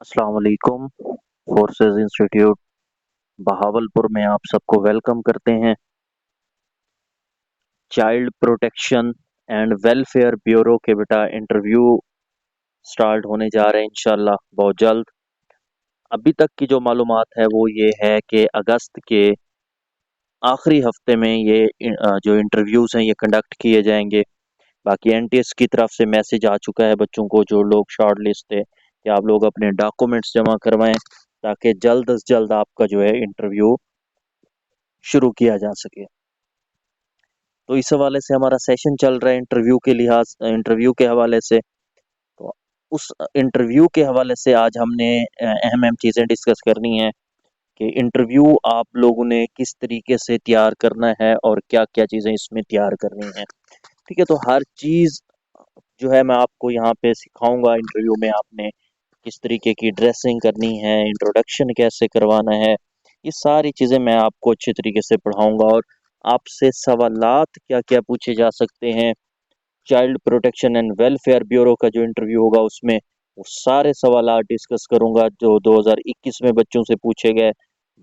अस्सलाम वालेकुम। Forces institute Bahawalpur में आप सबको वेलकम करते हैं। Child protection and welfare bureau के बेटा इंटरव्यू स्टार्ट होने जा रहे हैं इंशाल्लाह बहुत जल्द। अभी तक की जो मालूमात है वो ये है कि अगस्त के आखिरी हफ्ते में ये जो इंटरव्यूज़ हैं ये कंडक्ट किए जाएंगे। बाकी एनटीएस की तरफ से मैसेज आ चुका है बच्चों को, जो लोग शॉर्ट लिस्ट थे, कि आप लोग अपने डॉक्यूमेंट्स जमा करवाएं ताकि जल्द अज जल्द आपका जो है इंटरव्यू शुरू किया जा सके। तो इस हवाले से हमारा सेशन चल रहा है इंटरव्यू के हवाले से। तो उस इंटरव्यू के हवाले से आज हमने अहम अहम चीज़ें डिस्कस करनी है कि इंटरव्यू आप लोगों ने किस तरीके से तैयार करना है और क्या क्या चीज़ें इसमें तैयार करनी है। ठीक है, तो हर चीज़ जो है मैं आपको यहाँ पे सिखाऊंगा। इंटरव्यू में आपने किस तरीके की ड्रेसिंग करनी है, इंट्रोडक्शन कैसे करवाना है, ये सारी चीज़ें मैं आपको अच्छे तरीके से पढ़ाऊंगा। और आपसे सवालात क्या क्या पूछे जा सकते हैं, child protection and welfare bureau का जो इंटरव्यू होगा उसमें वो सारे सवालात डिस्कस करूंगा जो 2021 में बच्चों से पूछे गए।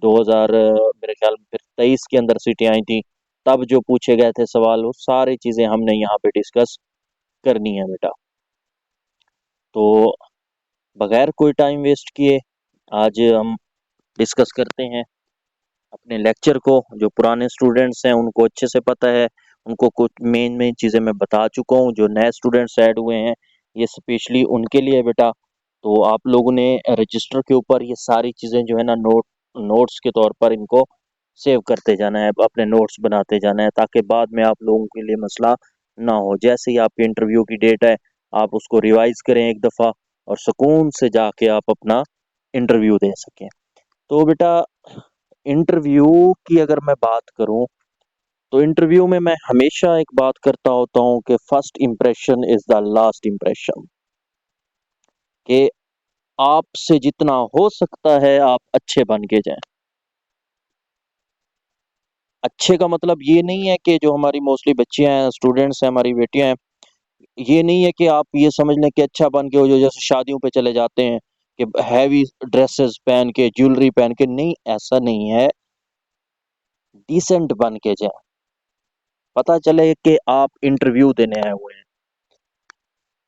2000 मेरे ख्याल में फिर 23 के अंदर सीटें आई थी, तब जो पूछे गए थे सवाल, वो सारी चीज़ें हमने यहाँ पे डिस्कस करनी है बेटा। तो बगैर कोई टाइम वेस्ट किए आज हम डिस्कस करते हैं अपने लेक्चर को। जो पुराने स्टूडेंट्स हैं उनको अच्छे से पता है, उनको कुछ मेन मेन चीज़ें मैं बता चुका हूँ। जो नए स्टूडेंट्स ऐड हुए हैं ये स्पेशली उनके लिए बेटा। तो आप लोगों ने रजिस्टर के ऊपर ये सारी चीज़ें जो है ना नोट्स के तौर पर इनको सेव करते जाना है, अपने नोट्स बनाते जाना है, ताकि बाद में आप लोगों के लिए मसला ना हो। जैसे ही आपके इंटरव्यू की डेट है आप उसको रिवाइज करें एक दफ़ा और सुकून से जाके आप अपना इंटरव्यू दे सकें। तो बेटा इंटरव्यू की अगर मैं बात करूं तो इंटरव्यू में मैं हमेशा एक बात करता होता हूं कि first impression is the last impression. कि आपसे जितना हो सकता है आप अच्छे बन के जाएं। अच्छे का मतलब ये नहीं है कि जो हमारी मोस्टली बच्चियां हैं, स्टूडेंट्स हैं, हमारी बेटियां हैं, ये नहीं है कि आप ये समझ लें कि अच्छा बन के हो जो जैसे शादियों पे चले जाते हैं कि हैवी ड्रेसेस पहन के, ज्वेलरी पहन के। नहीं, ऐसा नहीं है। डिसेंट बन के जाएं, पता चले कि आप इंटरव्यू देने आए हुए हैं।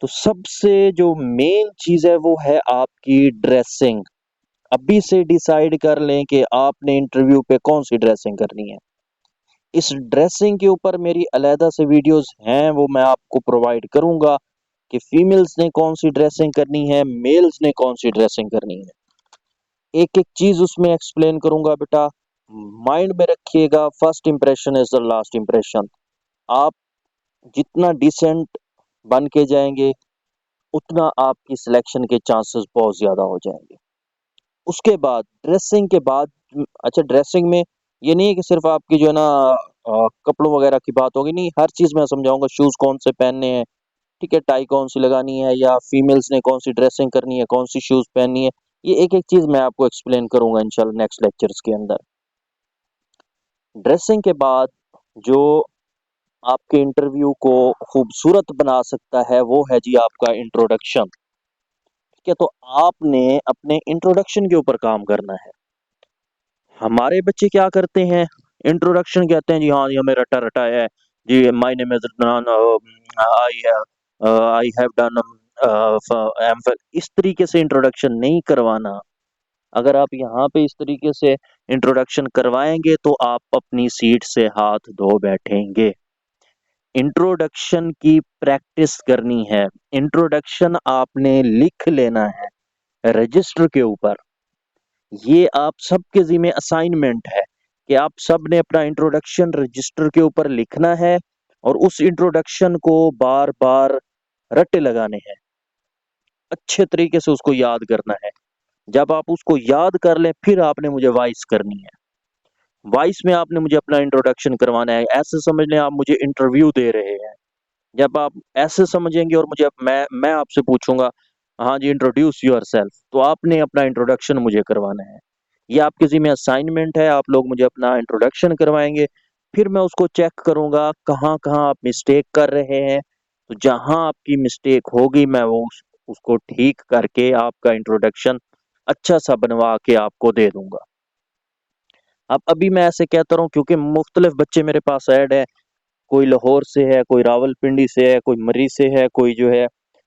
तो सबसे जो मेन चीज है वो है आपकी ड्रेसिंग। अभी से डिसाइड कर लें कि आपने इंटरव्यू पे कौन सी ड्रेसिंग करनी है। इस ड्रेसिंग के ऊपर मेरी अलहदा से वीडियोस हैं, वो मैं आपको प्रोवाइड करूंगा कि फीमेल्स ने कौन सी ड्रेसिंग करनी है, मेल्स ने कौन सी ड्रेसिंग करनी है। एक एक चीज उसमें एक्सप्लेन करूंगा बेटा। माइंड में रखिएगा, first impression is the last impression. आप जितना डिसेंट बन के जाएंगे उतना आपकी सिलेक्शन के चांसेस बहुत ज्यादा हो जाएंगे। उसके बाद ड्रेसिंग के बाद, अच्छा ड्रेसिंग में ये नहीं है कि सिर्फ आपकी जो है ना कपड़ों वगैरह की बात होगी, नहीं, हर चीज मैं समझाऊंगा। शूज कौन से पहनने हैं, ठीक है, टाई कौन सी लगानी है, या फीमेल्स ने कौन सी ड्रेसिंग करनी है, कौन सी शूज पहननी है, ये एक एक चीज मैं आपको एक्सप्लेन करूंगा इंशाल्लाह नेक्स्ट लेक्चर्स के अंदर। ड्रेसिंग के बाद जो आपके इंटरव्यू को खूबसूरत बना सकता है वो है जी आपका इंट्रोडक्शन। ठीक है, तो आपने अपने इंट्रोडक्शन के ऊपर काम करना है। हमारे बच्चे क्या करते हैं, इंट्रोडक्शन कहते हैं जी, हाँ ये मेरा रटा रटा है जी, my name is Adnan, I have done MPhil. इस तरीके से इंट्रोडक्शन नहीं करवाना। अगर आप यहाँ पे इस तरीके से इंट्रोडक्शन करवाएंगे तो आप अपनी सीट से हाथ धो बैठेंगे। इंट्रोडक्शन की प्रैक्टिस करनी है। इंट्रोडक्शन आपने लिख लेना है रजिस्टर के ऊपर। ये आप सबके जिम्मे असाइनमेंट है कि आप सब ने अपना इंट्रोडक्शन रजिस्टर के ऊपर लिखना है और उस इंट्रोडक्शन को बार बार रट्टे लगाने हैं, अच्छे तरीके से उसको याद करना है। जब आप उसको याद कर लें फिर आपने मुझे वॉइस करनी है। वॉइस में आपने मुझे अपना इंट्रोडक्शन करवाना है। ऐसे समझ लें आप मुझे इंटरव्यू दे रहे हैं। जब आप ऐसे समझेंगे और मुझे मैं आपसे पूछूंगा, हाँ जी इंट्रोड्यूस योर सेल्फ, तो आपने अपना इंट्रोडक्शन मुझे करवाना है। ये आपके जिम्मे असाइनमेंट है, आप लोग मुझे अपना इंट्रोडक्शन करवाएंगे। फिर मैं उसको चेक करूंगा कहाँ कहाँ आप मिस्टेक कर रहे हैं। तो जहां आपकी मिस्टेक होगी मैं उसको ठीक करके आपका इंट्रोडक्शन अच्छा सा बनवा के आपको दे दूंगा। अब अभी मैं ऐसे कहता रहा हूँ क्योंकि मुख्तलिफ बच्चे मेरे पास ऐड है, कोई लाहौर से है, कोई रावलपिंडी से है, कोई मरी से है, कोई जो है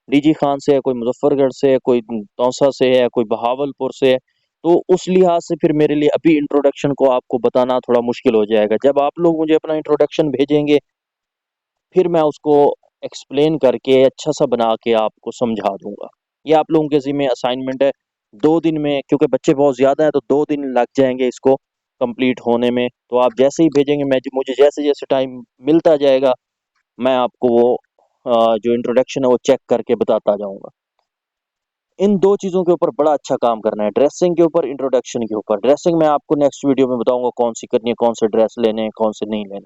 डीजी खान से है, कोई मुजफ्फरगढ़ से है, कोई तौसा से है, कोई बहावलपुर से है। तो उस लिहाज से फिर मेरे लिए अभी इंट्रोडक्शन को आपको बताना थोड़ा मुश्किल हो जाएगा। जब आप लोग मुझे अपना इंट्रोडक्शन भेजेंगे फिर मैं उसको एक्सप्लेन करके अच्छा सा बना के आपको समझा दूंगा। ये आप लोगों के ज़िम्मे असाइनमेंट है। 2 दिन में, क्योंकि बच्चे बहुत ज़्यादा हैं तो 2 दिन लग जाएंगे इसको कंप्लीट होने में। तो आप जैसे ही भेजेंगे, मैं मुझे जैसे जैसे टाइम मिलता जाएगा मैं आपको वो जो इंट्रोडक्शन है वो चेक करके बताता जाऊंगा। इन 2 चीज़ों के ऊपर बड़ा अच्छा काम करना है, ड्रेसिंग के ऊपर, इंट्रोडक्शन के ऊपर। ड्रेसिंग मैं आपको नेक्स्ट वीडियो में बताऊंगा कौन सी करनी है, कौन से ड्रेस लेने हैं, कौन से नहीं लेने,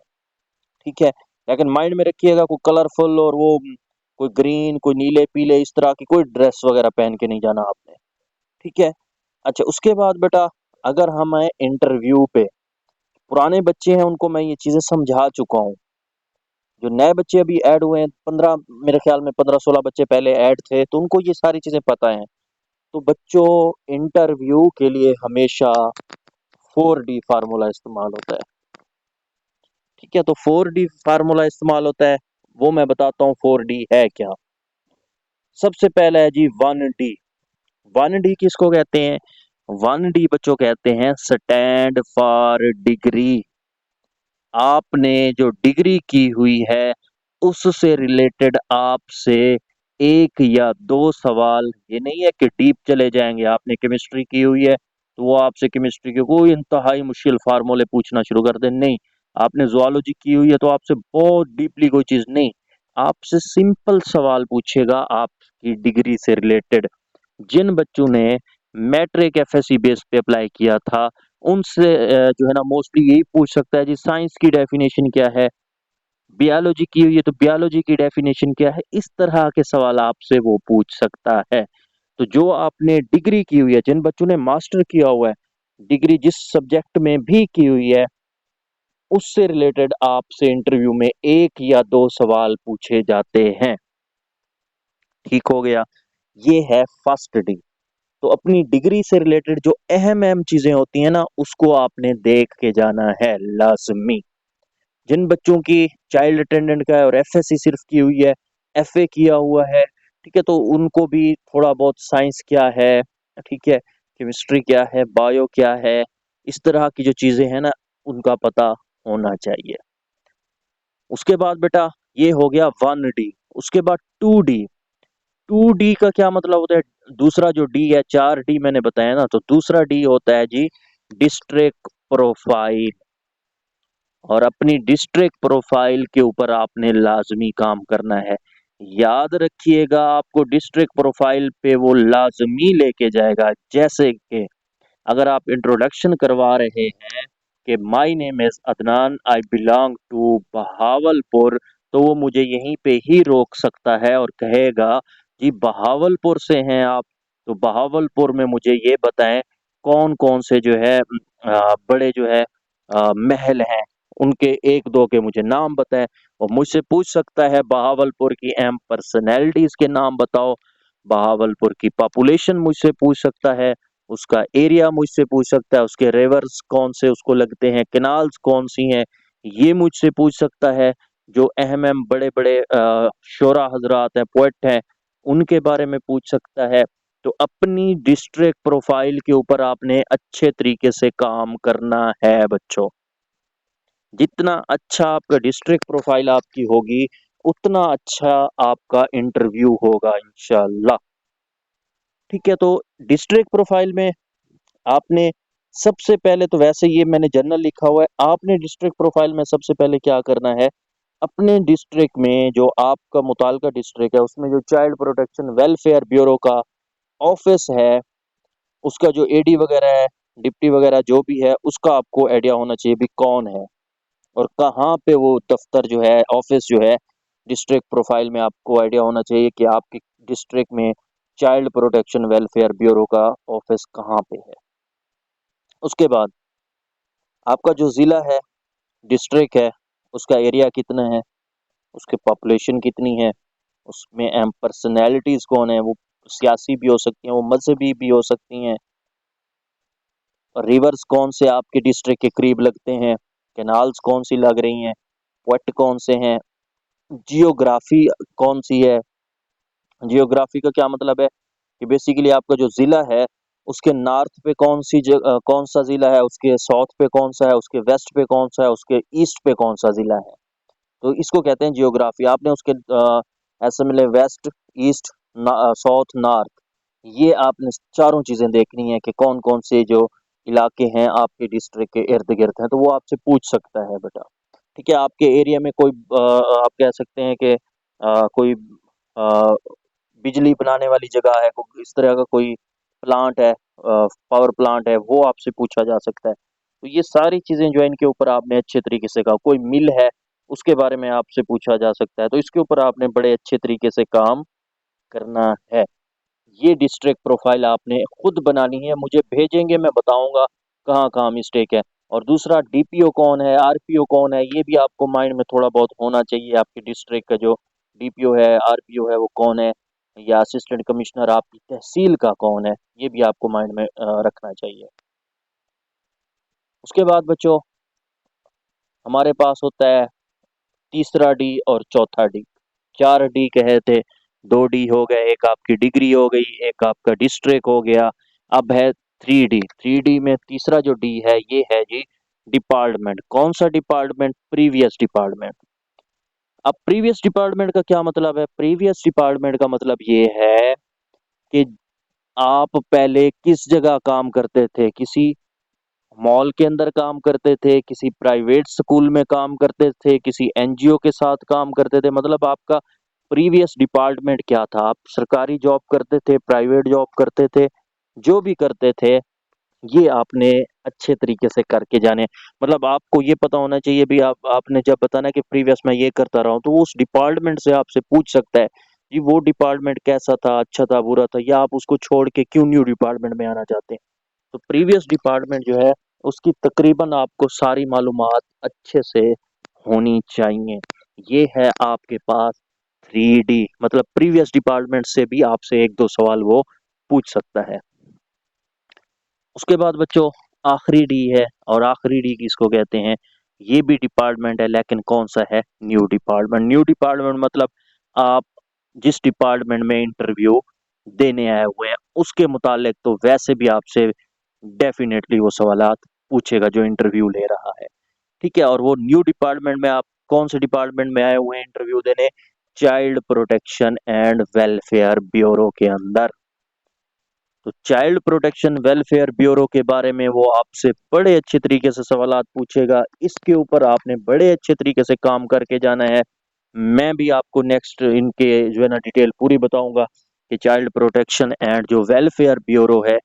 ठीक है। लेकिन माइंड में रखिएगा कोई कलरफुल और वो कोई ग्रीन, कोई नीले पीले इस तरह की कोई ड्रेस वगैरह पहन के नहीं जाना आपने, ठीक है। अच्छा, उसके बाद बेटा अगर हम आए इंटरव्यू पे, पुराने बच्चे हैं उनको मैं ये चीज़ें समझा चुका हूँ। जो नए बच्चे अभी ऐड हुए हैं, 15, मेरे ख्याल में 15-16 बच्चे पहले ऐड थे, तो उनको ये सारी चीज़ें पता हैं। तो बच्चों, इंटरव्यू के लिए हमेशा 4D फार्मूला इस्तेमाल होता है, ठीक है। तो 4D फार्मूला इस्तेमाल होता है, वो मैं बताता हूँ 4D है क्या। सबसे पहला है जी 1D। 1D किसको कहते हैं? 1D बच्चों कहते हैं स्टैंड फॉर डिग्री। आपने जो डिग्री की हुई है उससे रिलेटेड आपसे 1 या 2 सवाल, ये नहीं है कि डीप चले जाएंगे। आपने केमिस्ट्री की हुई है तो वो आपसे केमिस्ट्री के कोई इंतहाई मुश्किल फार्मूले पूछना शुरू कर दे, नहीं। आपने जुआलॉजी की हुई है तो आपसे बहुत डीपली कोई चीज नहीं, आपसे सिंपल सवाल पूछेगा आपकी डिग्री से रिलेटेड। जिन बच्चों ने मैट्रिक एफएससी बेस पे अप्लाई किया था उनसे जो है ना मोस्टली यही पूछ सकता है जी साइंस की डेफिनेशन क्या है, बियोलॉजी की हुई है तो बियोलॉजी की डेफिनेशन क्या है, इस तरह के सवाल आपसे वो पूछ सकता है। तो जो आपने डिग्री की हुई है, जिन बच्चों ने मास्टर किया हुआ है, डिग्री जिस सब्जेक्ट में भी की हुई है उससे रिलेटेड आपसे इंटरव्यू में 1 या 2 सवाल पूछे जाते हैं, ठीक हो गया। ये है फर्स्ट डी। तो अपनी डिग्री से रिलेटेड जो अहम अहम चीजें होती हैं ना उसको आपने देख के जाना है लाजमी। जिन बच्चों की चाइल्ड अटेंडेंट का है और एफएससी सिर्फ की हुई है, एफए किया हुआ है, ठीक है, तो उनको भी थोड़ा बहुत साइंस क्या है, ठीक है, केमिस्ट्री क्या है, बायो क्या है, इस तरह की जो चीजें हैं ना उनका पता होना चाहिए। उसके बाद बेटा ये हो गया 1D। उसके बाद 2D। 2D का क्या मतलब होता है? दूसरा जो डी है, 4D मैंने बताया ना, तो दूसरा डी होता है जी डिस्ट्रिक्ट प्रोफाइल। और अपनी डिस्ट्रिक्ट प्रोफाइल के ऊपर आपने लाजमी काम करना है। याद रखिएगा आपको डिस्ट्रिक्ट प्रोफाइल पे वो लाजमी लेके जाएगा। जैसे कि अगर आप इंट्रोडक्शन करवा रहे हैं कि my name is Adnan, I belong to Bahawalpur, तो वो मुझे यहीं पे ही रोक सकता है और कहेगा जी बहावलपुर से हैं आप, तो बहावलपुर में मुझे ये बताएं कौन कौन से जो है बड़े जो है महल हैं, उनके 1-2 के मुझे नाम बताएं। और मुझसे पूछ सकता है बहावलपुर की अहम पर्सनैलिटीज के नाम बताओ, बहावलपुर की पॉपुलेशन मुझसे पूछ सकता है, उसका एरिया मुझसे पूछ सकता है, उसके रिवर्स कौन से उसको लगते हैं, कैनाल्स कौन सी हैं, ये मुझसे पूछ सकता है। जो अहम अहम बड़े बड़े शोरा हजरात हैं, पोएट हैं, उनके बारे में पूछ सकता है। तो अपनी डिस्ट्रिक्ट प्रोफाइल के ऊपर आपने अच्छे तरीके से काम करना है बच्चों। जितना अच्छा आपका डिस्ट्रिक्ट प्रोफाइल आपकी होगी उतना अच्छा आपका इंटरव्यू होगा इंशाल्लाह, ठीक है। तो डिस्ट्रिक्ट प्रोफाइल में आपने सबसे पहले तो, वैसे ये मैंने जनरल लिखा हुआ है, आपने डिस्ट्रिक्ट प्रोफाइल में सबसे पहले क्या करना है, अपने डिस्ट्रिक्ट में जो आपका मुतालका डिस्ट्रिक्ट है उसमें जो चाइल्ड प्रोटेक्शन वेलफेयर ब्यूरो का ऑफिस है, उसका जो एडी वगैरह है, डिप्टी वगैरह जो भी है, उसका आपको आइडिया होना चाहिए भी कौन है और कहाँ पे वो दफ्तर जो है, ऑफिस जो है। डिस्ट्रिक्ट प्रोफाइल में आपको आइडिया होना चाहिए कि आपके डिस्ट्रिक्ट में चाइल्ड प्रोटेक्शन वेलफेयर ब्यूरो का ऑफिस कहाँ पे है। उसके बाद आपका जो ज़िला है, डिस्ट्रिक्ट है, उसका एरिया कितना है, उसकी पॉपुलेशन कितनी है, उसमें अहम पर्सनैलिटीज़ कौन है, वो सियासी भी हो सकती हैं, वो मजहबी भी हो सकती हैं, रिवर्स कौन से आपके डिस्ट्रिक्ट के करीब लगते हैं, कैनाल्स कौन सी लग रही हैं, पोर्ट कौन से हैं, जियोग्राफी कौन सी है। जियोग्राफी का क्या मतलब है कि बेसिकली आपका जो ज़िला है उसके नॉर्थ पे कौन सा ज़िला है, उसके साउथ पे कौन सा है, उसके वेस्ट पे कौन सा है, उसके ईस्ट पे कौन सा ज़िला है। तो इसको कहते हैं जियोग्राफी। आपने उसके ऐसे मिले वेस्ट, ईस्ट, साउथ, नॉर्थ, ये आपने चारों चीज़ें देखनी है कि कौन कौन से जो इलाके हैं आपके डिस्ट्रिक्ट के इर्द गिर्द हैं, तो वो आपसे पूछ सकता है बेटा। ठीक है, आपके एरिया में कोई आप कह सकते हैं कि कोई अ, बिजली बनाने वाली जगह है, इस तरह का कोई प्लांट है, पावर प्लांट है, वो आपसे पूछा जा सकता है। तो ये सारी चीज़ें जो है इनके ऊपर आपने अच्छे तरीके से कहा। कोई मिल है उसके बारे में आपसे पूछा जा सकता है, तो इसके ऊपर आपने बड़े अच्छे तरीके से काम करना है। ये डिस्ट्रिक्ट प्रोफाइल आपने खुद बनानी है, मुझे भेजेंगे, मैं बताऊंगा कहाँ कहाँ मिस्टेक है। और दूसरा, डीपीओ कौन है, आरपीओ कौन है, ये भी आपको माइंड में थोड़ा बहुत होना चाहिए। आपके डिस्ट्रिक्ट का जो डीपीओ है, आरपीओ है, वो कौन है, या असिस्टेंट कमिश्नर आपकी तहसील का कौन है, ये भी आपको माइंड में रखना चाहिए। उसके बाद बच्चों हमारे पास होता है तीसरा डी और चौथा डी। चार डी कहे थे, दो डी हो गए, एक आपकी डिग्री हो गई, एक आपका डिस्ट्रिक्ट हो गया। अब है थ्री डी। थ्री डी में तीसरा जो डी है ये है जी डिपार्टमेंट। कौन सा डिपार्टमेंट? Previous department. अब प्रीवियस डिपार्टमेंट का क्या मतलब है? प्रीवियस डिपार्टमेंट का मतलब ये है कि आप पहले किस जगह काम करते थे, किसी मॉल के अंदर काम करते थे, किसी प्राइवेट स्कूल में काम करते थे, किसी एनजीओ के साथ काम करते थे, मतलब आपका प्रीवियस डिपार्टमेंट क्या था। आप सरकारी जॉब करते थे, प्राइवेट जॉब करते थे, जो भी करते थे, ये आपने अच्छे तरीके से करके जाने। मतलब आपको ये पता होना चाहिए भी, आपने जब बताना कि प्रीवियस मैं ये करता रहा हूँ, तो वो उस डिपार्टमेंट से आपसे पूछ सकता है कि वो डिपार्टमेंट कैसा था, अच्छा था, बुरा था, या आप उसको छोड़ के क्यों न्यू डिपार्टमेंट में आना चाहते हैं। तो प्रीवियस डिपार्टमेंट जो है उसकी तकरीबन आपको सारी मालूमात अच्छे से होनी चाहिए। ये है आपके पास थ्री डी, मतलब प्रीवियस डिपार्टमेंट से भी आपसे एक दो सवाल वो पूछ सकता है। उसके बाद बच्चों आखिरी डी है, और आखिरी डी किसको कहते हैं? ये भी डिपार्टमेंट है, लेकिन कौन सा है? New department. न्यू डिपार्टमेंट मतलब आप जिस डिपार्टमेंट में इंटरव्यू देने आए हुए हैं उसके मुतालिक तो वैसे भी आपसे डेफिनेटली वो सवालात पूछेगा जो इंटरव्यू ले रहा है। ठीक है, और वो न्यू डिपार्टमेंट में आप कौन से डिपार्टमेंट में आए हुए हैं इंटरव्यू देने? Child protection and welfare bureau के अंदर। तो चाइल्ड प्रोटेक्शन वेलफेयर ब्यूरो के बारे में वो आपसे बड़े अच्छे तरीके से सवालात पूछेगा। इसके ऊपर आपने बड़े अच्छे तरीके से काम करके जाना है। मैं भी आपको नेक्स्ट इनके जो है ना डिटेल पूरी बताऊंगा कि चाइल्ड प्रोटेक्शन एंड जो वेलफेयर ब्यूरो है,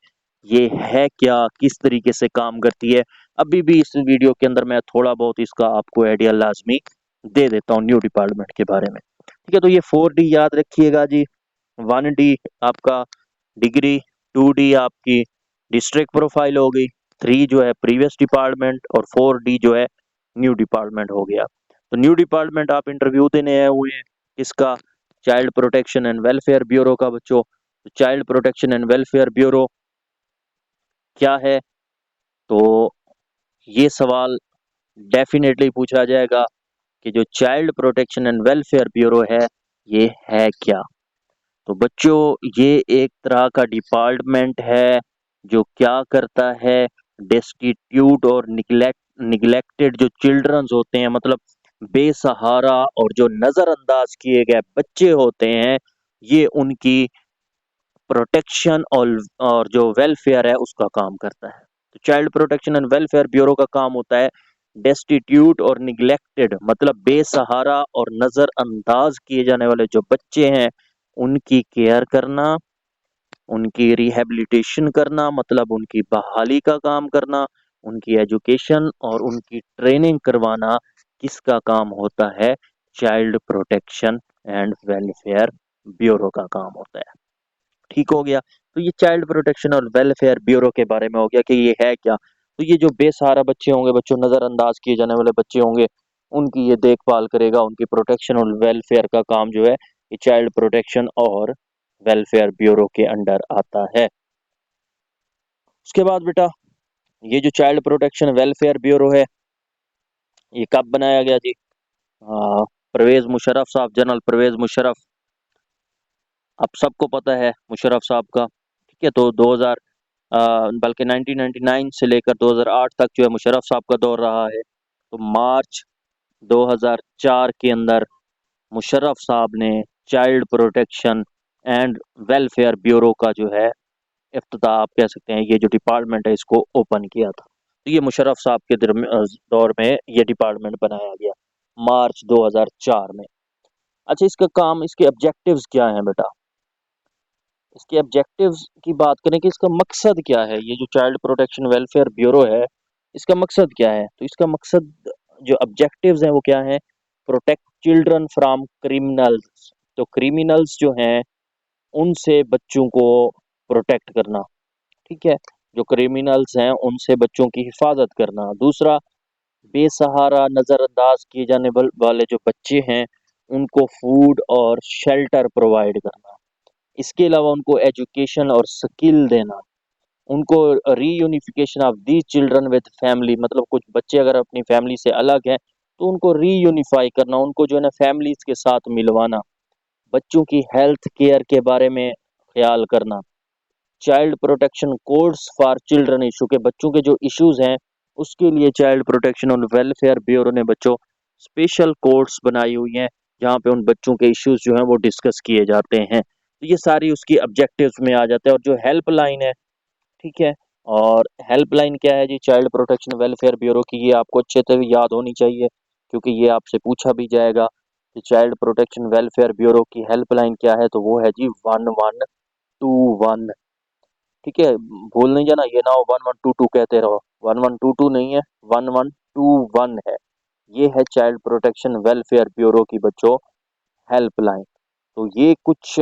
ये है क्या, किस तरीके से काम करती है। अभी भी इस वीडियो के अंदर मैं थोड़ा बहुत इसका आपको आइडिया लाजमी दे देता हूँ न्यू डिपार्टमेंट के बारे में। ठीक है, तो ये 4D याद रखिएगा जी। 1D आपका डिग्री, 2D आपकी डिस्ट्रिक्ट प्रोफाइल हो गई, 3 जो है प्रीवियस डिपार्टमेंट, और 4D जो है न्यू डिपार्टमेंट हो गया। तो न्यू डिपार्टमेंट आप इंटरव्यू देने आए हुए हैं, किसका? Child protection and welfare bureau का बच्चों। तो child protection and welfare bureau क्या है? तो ये सवाल डेफिनेटली पूछा जाएगा कि जो child protection and welfare bureau है ये है क्या। तो बच्चों ये एक तरह का डिपार्टमेंट है जो क्या करता है, डेस्टिट्यूट और निगलेक्टेड जो चिल्ड्रंस होते हैं, मतलब बेसहारा और जो नजरअंदाज किए गए बच्चे होते हैं, ये उनकी प्रोटेक्शन और जो वेलफेयर है उसका काम करता है। तो child protection and welfare bureau का काम होता है डेस्टिट्यूट और निगलेक्टेड, मतलब बेसहारा और नजरअंदाज किए जाने वाले जो बच्चे हैं उनकी केयर करना, उनकी रिहैबिलिटेशन करना, मतलब उनकी बहाली का काम करना, उनकी एजुकेशन और उनकी ट्रेनिंग करवाना, किसका काम होता है? Child protection and welfare bureau का काम होता है। ठीक हो गया। तो ये चाइल्ड प्रोटेक्शन और वेलफेयर ब्यूरो के बारे में हो गया कि ये है क्या। तो ये जो बेसहारा बच्चे होंगे, बच्चों नजरअंदाज किए जाने वाले बच्चे होंगे, उनकी ये देखभाल करेगा, उनकी प्रोटेक्शन और वेलफेयर का काम जो है ये चाइल्ड प्रोटेक्शन और वेलफेयर ब्यूरो के अंडर आता है। उसके बाद बेटा ये जो चाइल्ड प्रोटेक्शन वेलफेयर ब्यूरो है, ये कब बनाया गया जी? परवेज मुशर्रफ साहब, जनरल परवेज मुशर्रफ, अब सबको पता है मुशर्रफ साहब का। ठीक है, तो 2000 बल्कि 1999 से लेकर 2008 तक जो है मुशर्रफ साहब का दौर रहा है। तो मार्च 2004 के अंदर मुशर्रफ साहब ने child protection and welfare bureau का जो है इफ्तिताह, आप कह सकते हैं, ये जो डिपार्टमेंट है इसको ओपन किया था। तो ये मुशर्रफ साहब के दौर में ये डिपार्टमेंट बनाया गया, मार्च 2004 में। अच्छा, इसका काम, इसके ऑब्जेक्टिव्स क्या हैं बेटा? इसके ऑब्जेक्टिव्स की बात करें कि इसका मकसद क्या है, ये जो चाइल्ड प्रोटेक्शन वेलफेयर ब्यूरो है, इसका मकसद क्या है? तो इसका मकसद, जो ऑब्जेक्टिव्स हैं वो क्या है? Protect children from criminals. तो क्रिमिनल्स जो हैं उनसे बच्चों को प्रोटेक्ट करना। ठीक है, जो क्रिमिनल्स हैं उनसे बच्चों की हिफाजत करना। दूसरा, बेसहारा नज़रअंदाज किए जाने वाले जो बच्चे हैं उनको फूड और शेल्टर प्रोवाइड करना। इसके अलावा उनको एजुकेशन और स्किल देना। उनको reunification of the children with family, मतलब कुछ बच्चे अगर अपनी फैमिली से अलग हैं तो उनको रीयूनिफाई करना, उनको जो है ना फैमिलीज के साथ मिलवाना। बच्चों की हेल्थ केयर के बारे में ख्याल करना। Child protection codes for children issue, के बच्चों के जो इश्यूज हैं उसके लिए चाइल्ड प्रोटेक्शन और वेलफेयर ब्यूरो ने बच्चों स्पेशल कोड्स बनाई हुई हैं, जहाँ पे उन बच्चों के इश्यूज जो हैं वो डिस्कस किए जाते हैं। तो ये सारी उसकी ऑब्जेक्टिव्स में आ जाते हैं। और जो हेल्पलाइन है, ठीक है, और हेल्पलाइन क्या है जी चाइल्ड प्रोटेक्शन वेलफेयर ब्यूरो की, ये आपको अच्छे से याद होनी चाहिए, क्योंकि ये आपसे पूछा भी जाएगा कि चाइल्ड प्रोटेक्शन वेलफेयर ब्यूरो की हेल्पलाइन क्या है। तो वो है जी 1121। ठीक है, भूल नहीं जाना, ये ना हो 1122 कहते रहो। 1122 नहीं है, 1121 है। ये है चाइल्ड प्रोटेक्शन वेलफेयर ब्यूरो की बच्चों हेल्पलाइन। तो ये कुछ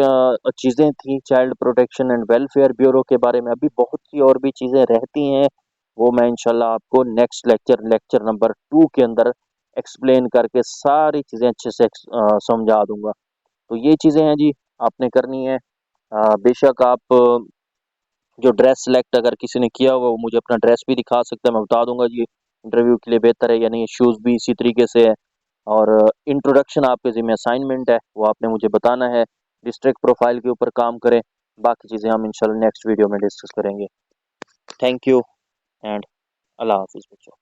चीज़ें थी child protection and welfare bureau के बारे में। अभी बहुत सी और भी चीज़ें रहती हैं, वो मैं इंशाल्लाह आपको नेक्स्ट लेक्चर, लेक्चर नंबर 2 के अंदर एक्सप्लेन करके सारी चीज़ें अच्छे से समझा दूंगा। तो ये चीज़ें हैं जी, आपने करनी है। बेशक आप जो ड्रेस सेलेक्ट अगर किसी ने किया हुआ वो मुझे अपना ड्रेस भी दिखा सकता है, मैं बता दूंगा जी इंटरव्यू के लिए बेहतर है या नहीं। शूज़ भी इसी तरीके से है। और इंट्रोडक्शन आपके ज़िम्मे असाइनमेंट है, वो आपने मुझे बताना है। डिस्ट्रिक्ट प्रोफाइल के ऊपर काम करें, बाकी चीज़ें हम इंशाल्लाह नेक्स्ट वीडियो में डिस्कस करेंगे। थैंक यू एंड अल्लाह हाफिज़ बच्चों।